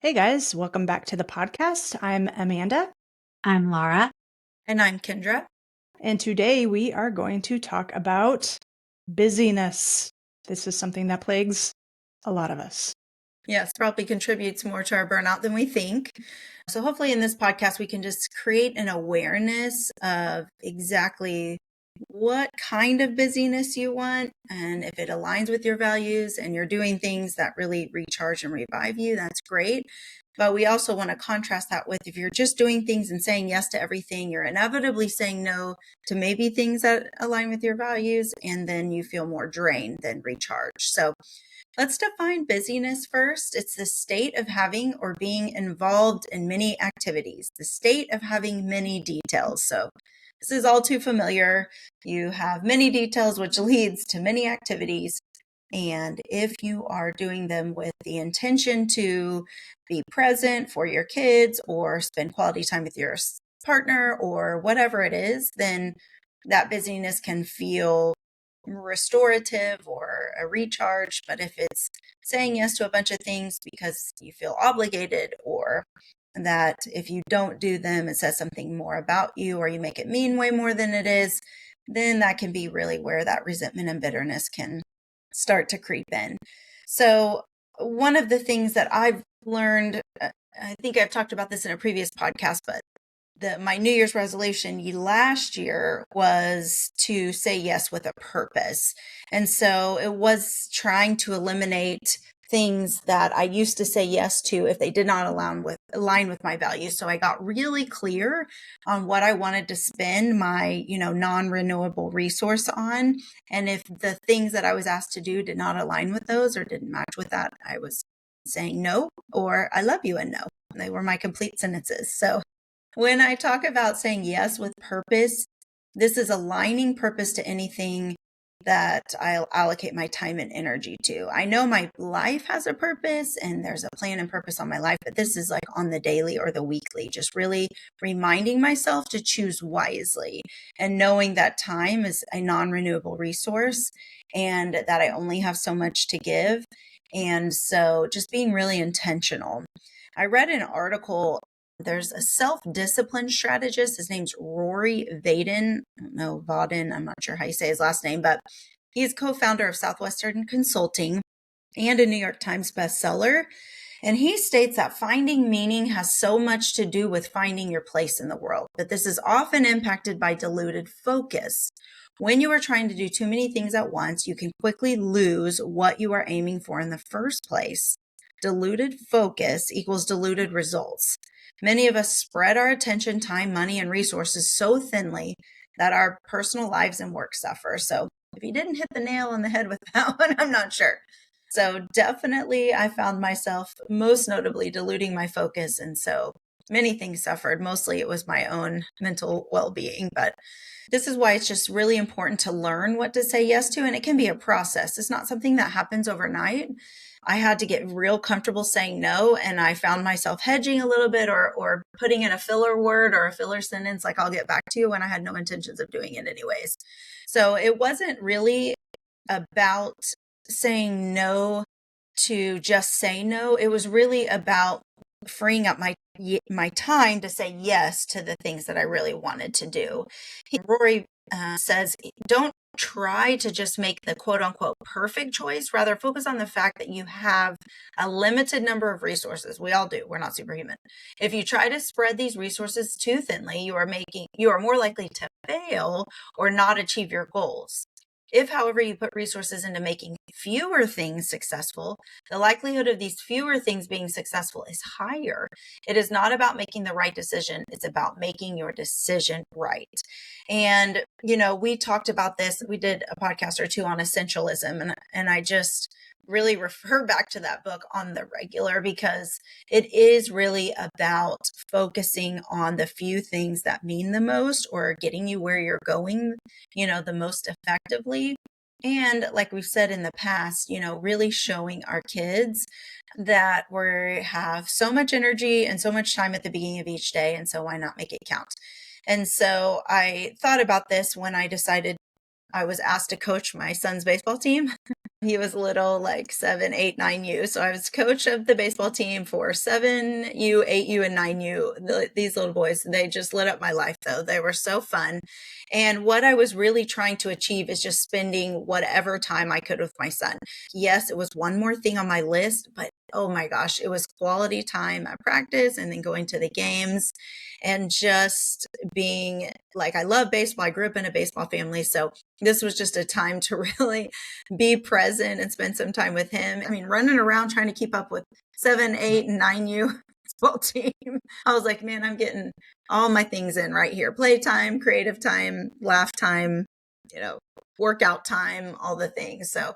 Hey guys, welcome back to the podcast. I'm Amanda, I'm Laura. And I'm Kendra. and today we are going to talk about busyness. This is something that plagues a lot of us. Yes, probably contributes more to our burnout than we think. So hopefully in this podcast, we can just create an awareness of exactly what kind of busyness you want. And if it aligns with your values and you're doing things that really recharge and revive you, that's great. But we also want to contrast that with if you're just doing things and saying yes to everything, you're inevitably saying no to maybe things that align with your values. And then you feel more drained than recharged. So let's define busyness first. It's the state of having or being involved in many activities, the state of having many details. So this is all too familiar. You have many details, which leads to many activities. And if you are doing them with the intention to be present for your kids or spend quality time with your partner or whatever it is, then that busyness can feel restorative or a recharge. But if it's saying yes to a bunch of things because you feel obligated, or that if you don't do them, it says something more about you, or you make it mean way more than it is, then that can be really where that resentment and bitterness can start to creep in. So one of the things that I've learned, I think I've talked about this in a previous podcast, but my New Year's resolution last year was to say yes with a purpose. And so it was trying to eliminate things that I used to say yes to if they did not align with my values. So I got really clear on what I wanted to spend my, non-renewable resource on. And if the things that I was asked to do did not align with those or didn't match with that, I was saying no, or I love you and no. They were my complete sentences. So when I talk about saying yes with purpose, this is aligning purpose to anything that I'll allocate my time and energy to. I know my life has a purpose and there's a plan and purpose on my life, but this is like on the daily or the weekly, just really reminding myself to choose wisely and knowing that time is a non-renewable resource and that I only have so much to give. And so just being really intentional. I read an article. There's a self-discipline strategist. His name's Rory Vaden. I don't know, Vaden. I'm not sure how you say his last name, but he's co-founder of Southwestern Consulting and a New York Times bestseller. And he states that finding meaning has so much to do with finding your place in the world, but this is often impacted by diluted focus. When you are trying to do too many things at once, you can quickly lose what you are aiming for in the first place. Diluted focus equals diluted results. Many of us spread our attention, time, money, and resources so thinly that our personal lives and work suffer. So if you didn't hit the nail on the head with that one, I'm not sure. So definitely I found myself most notably diluting my focus. And so many things suffered. Mostly it was my own mental well-being, but this is why it's just really important to learn what to say yes to. And it can be a process. It's not something that happens overnight. I had to get real comfortable saying no. And I found myself hedging a little bit or putting in a filler word or a filler sentence, like I'll get back to you, when I had no intentions of doing it anyways. So it wasn't really about saying no to just say no. It was really about freeing up my time to say yes to the things that I really wanted to do. Rory says, don't try to just make the quote unquote perfect choice. Rather, focus on the fact that you have a limited number of resources. We all do. We're not superhuman. If you try to spread these resources too thinly, you are more likely to fail or not achieve your goals. If, however, you put resources into making fewer things successful, the likelihood of these fewer things being successful is higher. It is not about making the right decision. It's about making your decision right. And, we talked about this. We did a podcast or two on essentialism, and I just really refer back to that book on the regular, because it is really about focusing on the few things that mean the most or getting you where you're going, the most effectively. And like we've said in the past, really showing our kids that we have so much energy and so much time at the beginning of each day. And so why not make it count? And so I thought about this when I decided I was asked to coach my son's baseball team. He was little, like 7, 8, 9U. So I was coach of the baseball team for 7U, 8U, and 9U. These little boys, they just lit up my life, though. They were so fun. And what I was really trying to achieve is just spending whatever time I could with my son. Yes, it was one more thing on my list, but oh my gosh, it was quality time at practice and then going to the games and just being like, I love baseball. I grew up in a baseball family. So this was just a time to really be present and spend some time with him. I mean, running around trying to keep up with 7, 8, and 9U baseball team. I was like, man, I'm getting all my things in right here. Playtime, creative time, laugh time, workout time, all the things. So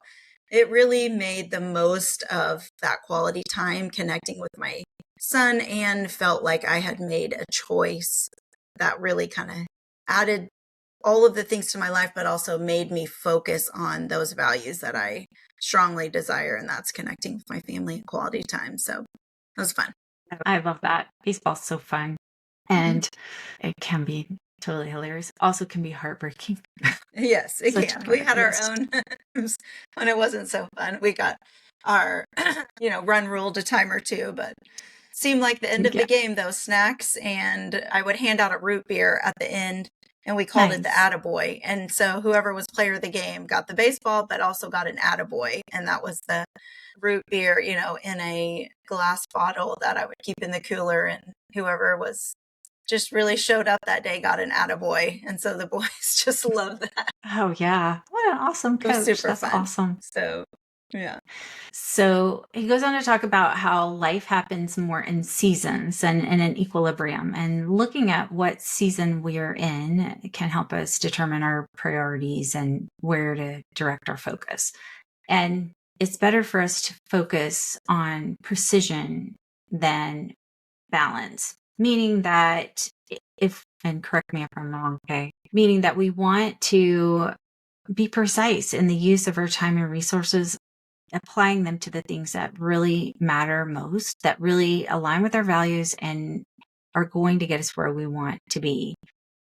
it really made the most of that quality time connecting with my son and felt like I had made a choice that really kind of added all of the things to my life, but also made me focus on those values that I strongly desire. And that's connecting with my family and quality time. So it was fun. I love that. Baseball's so fun. And it can be totally hilarious. Also can be heartbreaking. Yes, it can. We had our own when it wasn't so fun. We got our, run rule to timer too, but seemed like the end of the game, those snacks. And I would hand out a root beer at the end and we called it the attaboy. And so whoever was player of the game got the baseball, but also got an attaboy. And that was the root beer, in a glass bottle that I would keep in the cooler. And whoever was just really showed up that day got an attaboy. And so the boys just loved that. Oh, yeah. What an awesome coach. That's fun. Awesome. So, yeah. So he goes on to talk about how life happens more in seasons and in an equilibrium. And looking at what season we're in can help us determine our priorities and where to direct our focus. And it's better for us to focus on precision than balance, meaning that and correct me if I'm wrong, okay, meaning that we want to be precise in the use of our time and resources, applying them to the things that really matter most, that really align with our values and are going to get us where we want to be,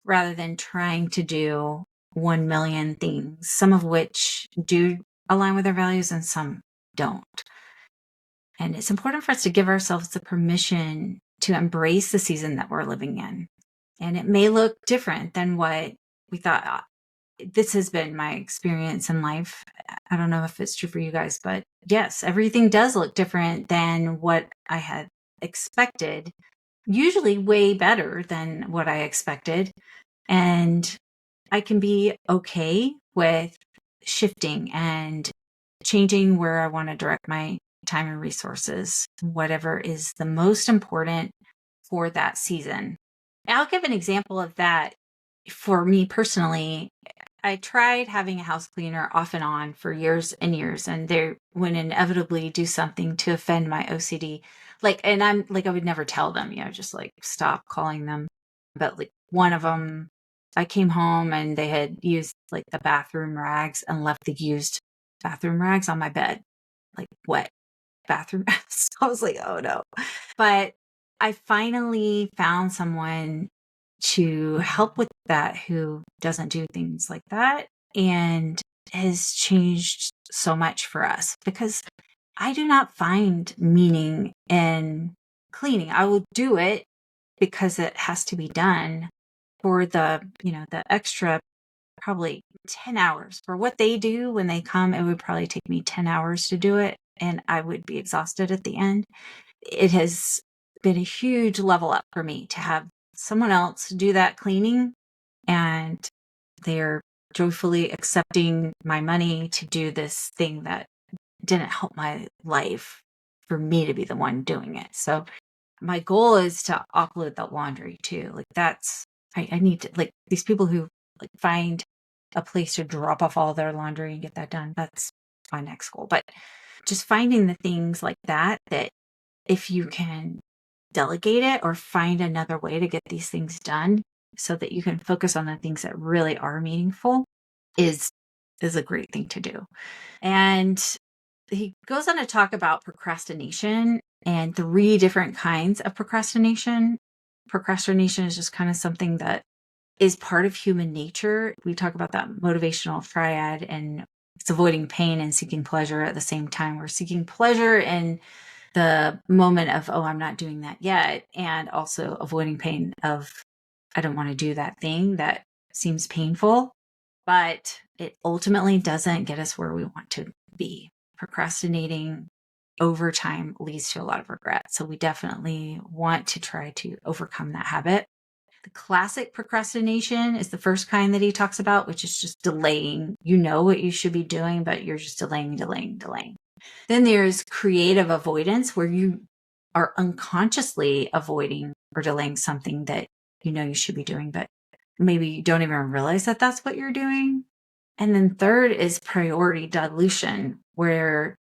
rather than trying to do 1 million things, some of which do align with our values and some don't. And it's important for us to give ourselves the permission to embrace the season that we're living in. And it may look different than what we thought. This has been my experience in life. I don't know if it's true for you guys, but yes, everything does look different than what I had expected, usually way better than what I expected. And I can be okay with shifting and changing where I want to direct my time and resources, whatever is the most important for that season. I'll give an example of that. For me personally, I tried having a house cleaner off and on for years and years, and they would inevitably do something to offend my OCD. And I'm like, I would never tell them, just like stop calling them. But like one of them, I came home and they had used like the bathroom rags and left the used bathroom rags on my bed, like wet bathroom rags. I was like, oh no. But I finally found someone to help with that who doesn't do things like that and has changed so much for us, because I do not find meaning in cleaning. I will do it because it has to be done for the extra probably 10 hours for what they do when they come. It would probably take me 10 hours to do it and I would be exhausted at the end. It has been a huge level up for me to have someone else do that cleaning, and they're joyfully accepting my money to do this thing that didn't help my life for me to be the one doing it. So my goal is to offload the laundry too. Like I need to, like, these people who like find a place to drop off all their laundry and get that done. That's my next goal. But just finding the things like that if you can delegate it or find another way to get these things done so that you can focus on the things that really are meaningful is a great thing to do. And he goes on to talk about procrastination and 3 different kinds of procrastination. Procrastination is just kind of something that is part of human nature. We talk about that motivational triad and it's avoiding pain and seeking pleasure at the same time. We're seeking pleasure in the moment of, oh, I'm not doing that yet. And also avoiding pain of, I don't want to do that thing that seems painful, but it ultimately doesn't get us where we want to be. Procrastinating over time leads to a lot of regret. So we definitely want to try to overcome that habit. The classic procrastination is the first kind that he talks about, which is just delaying. You know what you should be doing, but you're just delaying. Then there's creative avoidance, where you are unconsciously avoiding or delaying something that you know you should be doing, but maybe you don't even realize that that's what you're doing. And then third is priority dilution, where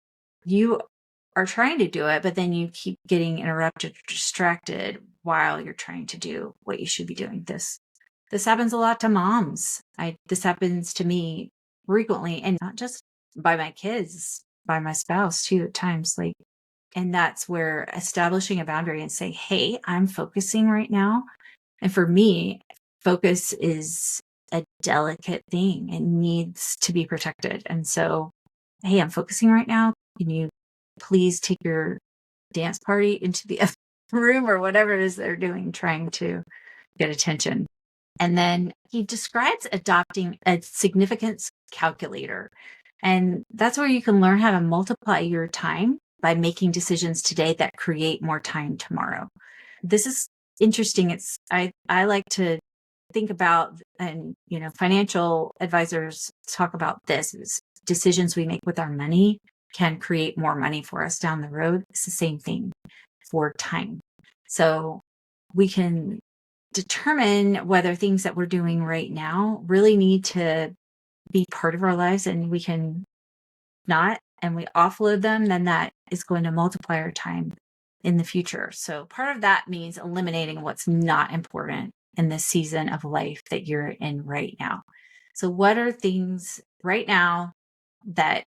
you are trying to do it, but then you keep getting interrupted, distracted while you're trying to do what you should be doing. This happens a lot to moms. This happens to me frequently, and not just by my kids, by my spouse too at times. And that's where establishing a boundary and say, hey, I'm focusing right now. And for me, focus is a delicate thing. It needs to be protected. And so, hey, I'm focusing right now. Can you please take your dance party into the other room, or whatever it is they're doing, trying to get attention? And then he describes adopting a significance calculator. And that's where you can learn how to multiply your time by making decisions today that create more time tomorrow. This is interesting. I like to think about, and financial advisors talk about this, is decisions we make with our money can create more money for us down the road. It's the same thing for time. So we can determine whether things that we're doing right now really need to be part of our lives, and we can not, and we offload them, then that is going to multiply our time in the future. So part of that means eliminating what's not important in this season of life that you're in right now. So what are things right now that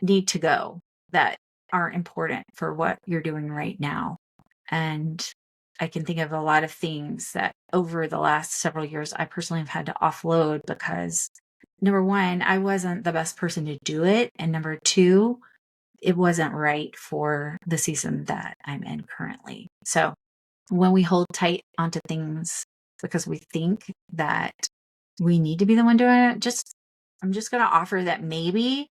need to go, that aren't important for what you're doing right now? And I can think of a lot of things that over the last several years, I personally have had to offload because, number one, I wasn't the best person to do it. And number two, it wasn't right for the season that I'm in currently. So when we hold tight onto things because we think that we need to be the one doing it, I'm just going to offer that maybe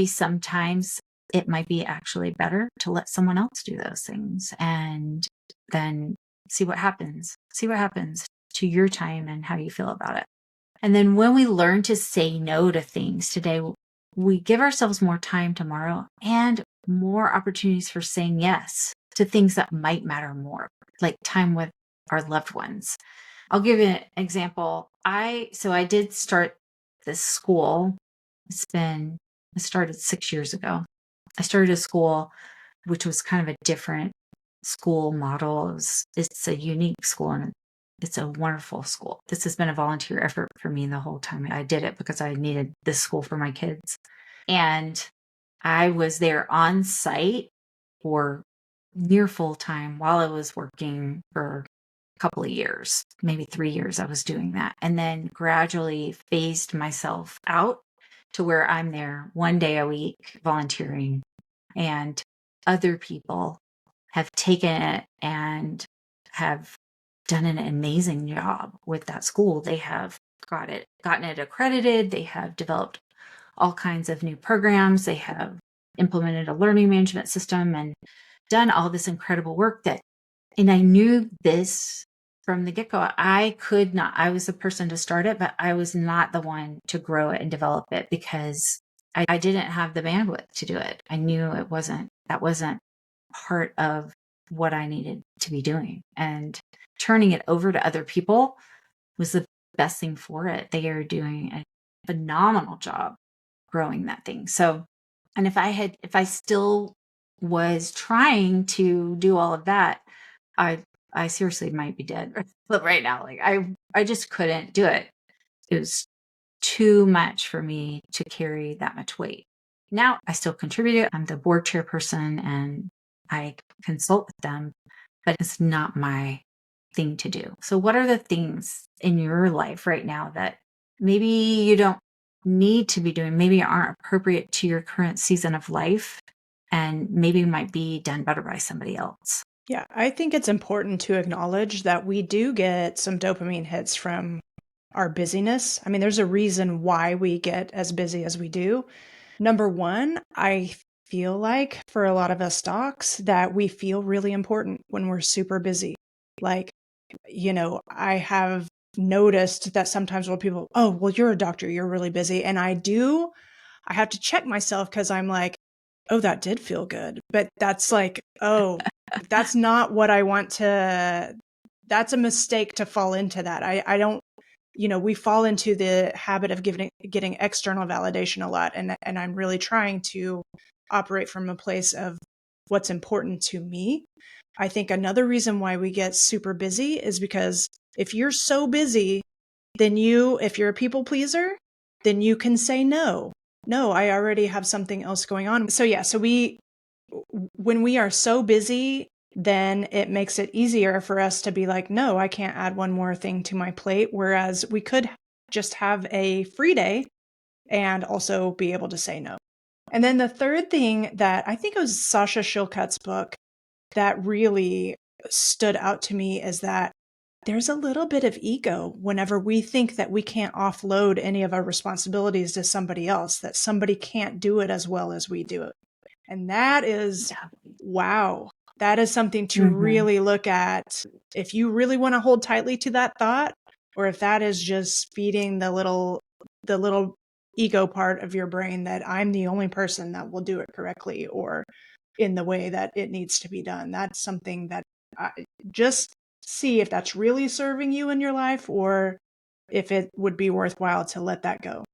sometimes it might be actually better to let someone else do those things, and then see what happens to your time and how you feel about it. And then when we learn to say no to things today, we give ourselves more time tomorrow and more opportunities for saying yes to things that might matter more, like time with our loved ones. I'll give you an example. I did start this school. I started 6 years ago. I started a school which was kind of a different school model. It's a unique school, and it's a wonderful school. This has been a volunteer effort for me the whole time. I did it because I needed this school for my kids. And I was there on site for near full time while I was working for a couple of years, maybe 3 years I was doing that. And then gradually phased myself out to where I'm there one day a week volunteering, and other people have taken it and have done an amazing job with that school. They have gotten it accredited. They have developed all kinds of new programs. They have implemented a learning management system and done all this incredible work and I knew this from the get-go. I was the person to start it, but I was not the one to grow it and develop it because I didn't have the bandwidth to do it. I knew that wasn't part of what I needed to be doing. And turning it over to other people was the best thing for it. They are doing a phenomenal job growing that thing. So, and if I still was trying to do all of that, I seriously might be dead right now. Like I just couldn't do it. It was too much for me to carry that much weight. Now I still contribute. I'm the board chairperson and I consult with them, but it's not my thing to do. So what are the things in your life right now that maybe you don't need to be doing maybe aren't appropriate to your current season of life and maybe might be done better by somebody else. Yeah, I think it's important to acknowledge that we do get some dopamine hits from our busyness. I mean, there's a reason why we get as busy as we do. Number one, I feel like for a lot of us docs that we feel really important when we're super busy. Like, I have noticed that sometimes when people, oh, well, you're a doctor, you're really busy. And I have to check myself because I'm like, oh, that did feel good. But that's like, oh, that's not what I want to, that's a mistake to fall into that. I don't, we fall into the habit of getting external validation a lot. And I'm really trying to operate from a place of what's important to me. I think another reason why we get super busy is because if you're so busy, then if you're a people pleaser, then you can say no. No, I already have something else going on. So yeah, when we are so busy, then it makes it easier for us to be like, no, I can't add one more thing to my plate. Whereas we could just have a free day and also be able to say no. And then the third thing that I think it was Sasha Shilcutt's book that really stood out to me is that there's a little bit of ego whenever we think that we can't offload any of our responsibilities to somebody else, that somebody can't do it as well as we do it. And that is, wow, that is something to really look at. If you really want to hold tightly to that thought, or if that is just feeding the little ego part of your brain that I'm the only person that will do it correctly or in the way that it needs to be done. That's something that just see if that's really serving you in your life or if it would be worthwhile to let that go.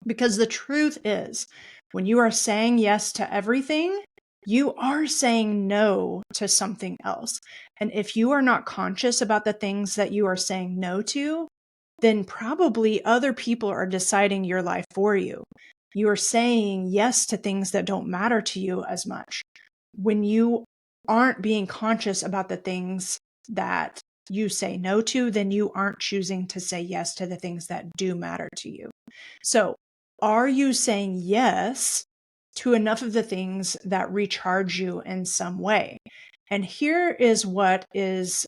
Because the truth is, when you are saying yes to everything, you are saying no to something else. And if you are not conscious about the things that you are saying no to, then probably other people are deciding your life for you. You are saying yes to things that don't matter to you as much. When you aren't being conscious about the things that you say no to, then you aren't choosing to say yes to the things that do matter to you. So, are you saying yes to enough of the things that recharge you in some way? And here is what is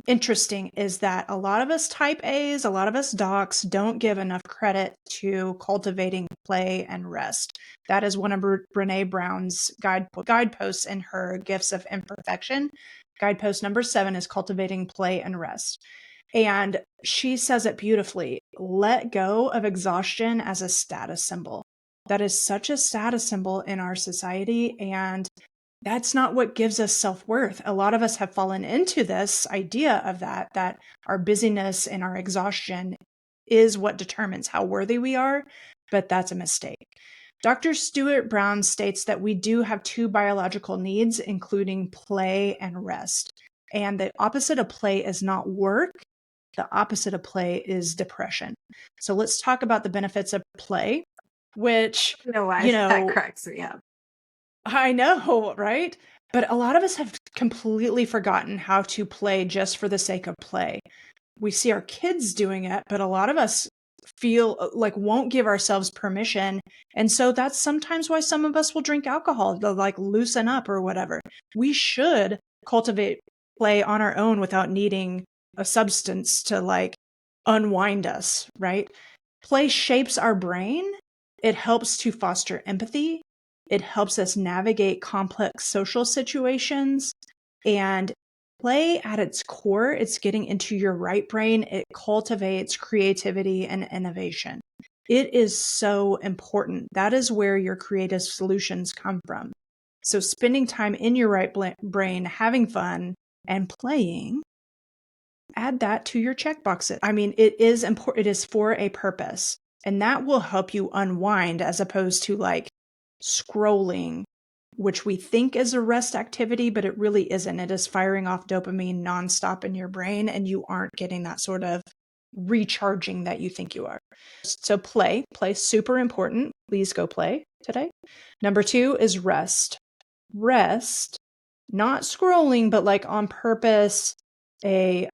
interesting is that a lot of us type A's, a lot of us docs don't give enough credit to cultivating play and rest. That is one of Brene Brown's guideposts in her Gifts of Imperfection. Guidepost number 7 is cultivating play and rest. And she says it beautifully. Let go of exhaustion as a status symbol. That is such a status symbol in our society. And that's not what gives us self-worth. A lot of us have fallen into this idea of that our busyness and our exhaustion is what determines how worthy we are. But that's a mistake. Dr. Stuart Brown states that we do have 2 biological needs, including play and rest. And the opposite of play is not work. The opposite of play is depression. So let's talk about the benefits of play, which, that cracks me up. I know, right? But a lot of us have completely forgotten how to play just for the sake of play. We see our kids doing it, but a lot of us feel like won't give ourselves permission. And so that's sometimes why some of us will drink alcohol to like loosen up or whatever. We should cultivate play on our own without needing a substance to like unwind us, right? Play shapes our brain. It helps to foster empathy. It helps us navigate complex social situations. And play at its core, it's getting into your right brain. It cultivates creativity and innovation. It is so important. That is where your creative solutions come from. So spending time in your right brain, having fun and playing, add that to your checkboxes. I mean, it is important. It is for a purpose. And that will help you unwind as opposed to like scrolling, which we think is a rest activity, but it really isn't. It is firing off dopamine nonstop in your brain, and you aren't getting that sort of recharging that you think you are. So play super important. Please go play today. Number 2 is rest. Rest, not scrolling, but like on purpose, a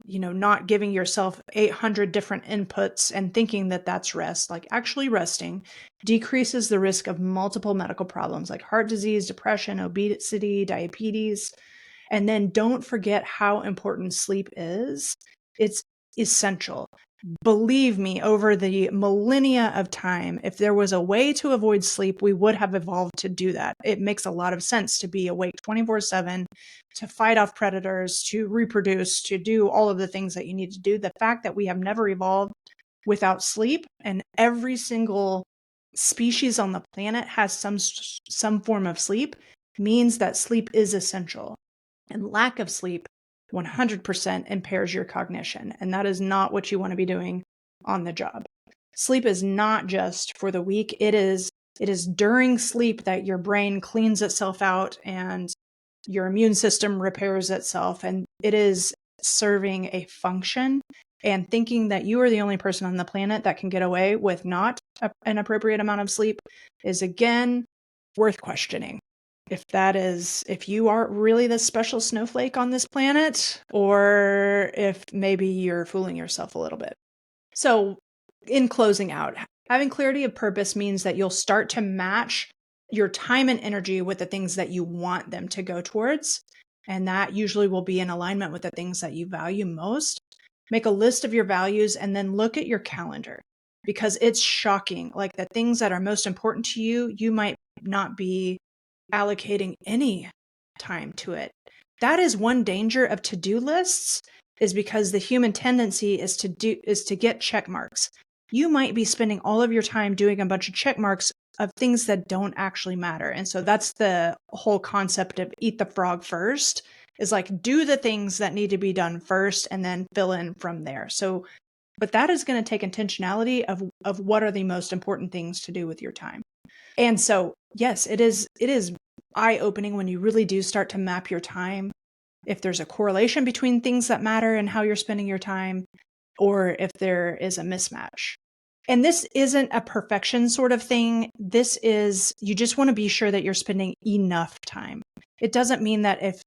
not giving yourself 800 different inputs and thinking that that's rest. Like actually resting decreases the risk of multiple medical problems like heart disease, depression, obesity, diabetes. And then don't forget how important sleep is. It's essential. Believe me, over the millennia of time, if there was a way to avoid sleep, we would have evolved to do that. It makes a lot of sense to be awake 24/7, to fight off predators, to reproduce, to do all of the things that you need to do. The fact that we have never evolved without sleep, and every single species on the planet has some form of sleep, means that sleep is essential. And lack of sleep 100% impairs your cognition. And that is not what you want to be doing on the job. Sleep is not just for the weak. It is during sleep that your brain cleans itself out and your immune system repairs itself. And it is serving a function. And thinking that you are the only person on the planet that can get away with not an appropriate amount of sleep is, again, worth questioning. If you are really the special snowflake on this planet, or if maybe you're fooling yourself a little bit. So in closing out, having clarity of purpose means that you'll start to match your time and energy with the things that you want them to go towards. And that usually will be in alignment with the things that you value most. Make a list of your values and then look at your calendar, because it's shocking. Like the things that are most important to you, you might not be allocating any time to it. That is one danger of to-do lists, is because the human tendency is to get check marks. You might be spending all of your time doing a bunch of check marks of things that don't actually matter. And so that's the whole concept of eat the frog first, is like do the things that need to be done first and then fill in from there. So, but that is going to take intentionality of what are the most important things to do with your time. And so, yes, it is eye-opening when you really do start to map your time. If there's a correlation between things that matter and how you're spending your time, or if there is a mismatch. And this isn't a perfection sort of thing. This is, you just want to be sure that you're spending enough time. It doesn't mean that if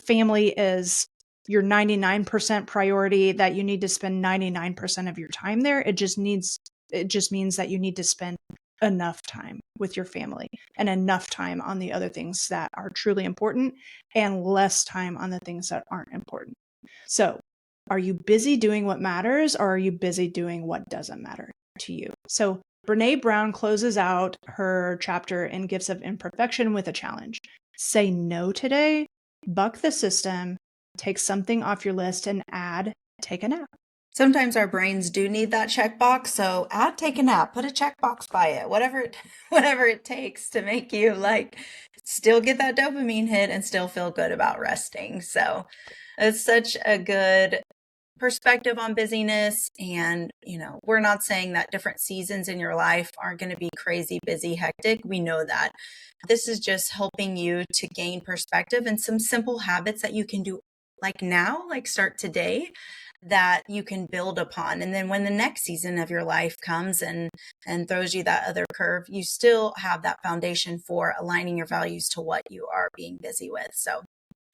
family is your 99% priority, that you need to spend 99% of your time there. It just means that you need to spend enough time with your family and enough time on the other things that are truly important and less time on the things that aren't important. So, are you busy doing what matters, or are you busy doing what doesn't matter to you? So, Brene Brown closes out her chapter in Gifts of Imperfection with a challenge. Say no today, buck the system, take something off your list, and add take a nap. Sometimes our brains do need that checkbox, so add take a nap, put a checkbox by it, whatever it takes to make you still get that dopamine hit and still feel good about resting. So it's such a good perspective on busyness. And, we're not saying that different seasons in your life aren't going to be crazy, busy, hectic. We know that. This is just helping you to gain perspective and some simple habits that you can do now, start today, that you can build upon. And then when the next season of your life comes and throws you that other curve, you still have that foundation for aligning your values to what you are being busy with. So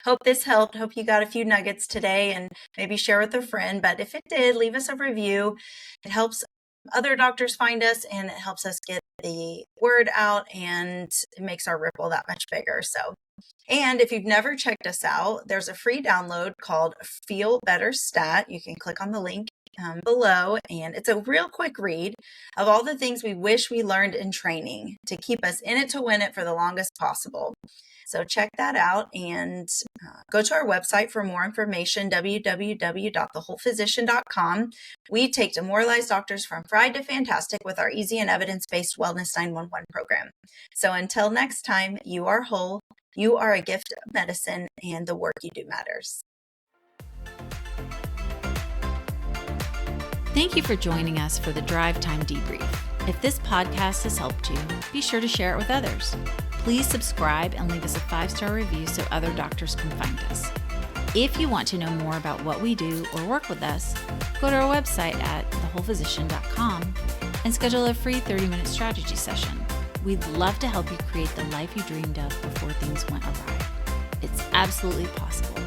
hope this helped. Hope you got a few nuggets today, and maybe share with a friend. But if it did, leave us a review. It helps other doctors find us, and it helps us get the word out, and it makes our ripple that much bigger. So, and if you've never checked us out, there's a free download called Feel Better Stat. You can click on the link below, and it's a real quick read of all the things we wish we learned in training to keep us in it to win it for the longest possible. So check that out, and go to our website for more information, www.thewholephysician.com. We take demoralized doctors from fried to fantastic with our easy and evidence-based Wellness 911 program. So until next time, you are whole, you are a gift of medicine, and the work you do matters. Thank you for joining us for the Drive Time Debrief. If this podcast has helped you, be sure to share it with others. Please subscribe and leave us a 5-star review so other doctors can find us. If you want to know more about what we do or work with us, go to our website at thewholephysician.com and schedule a free 30-minute strategy session. We'd love to help you create the life you dreamed of before things went awry. It's absolutely possible.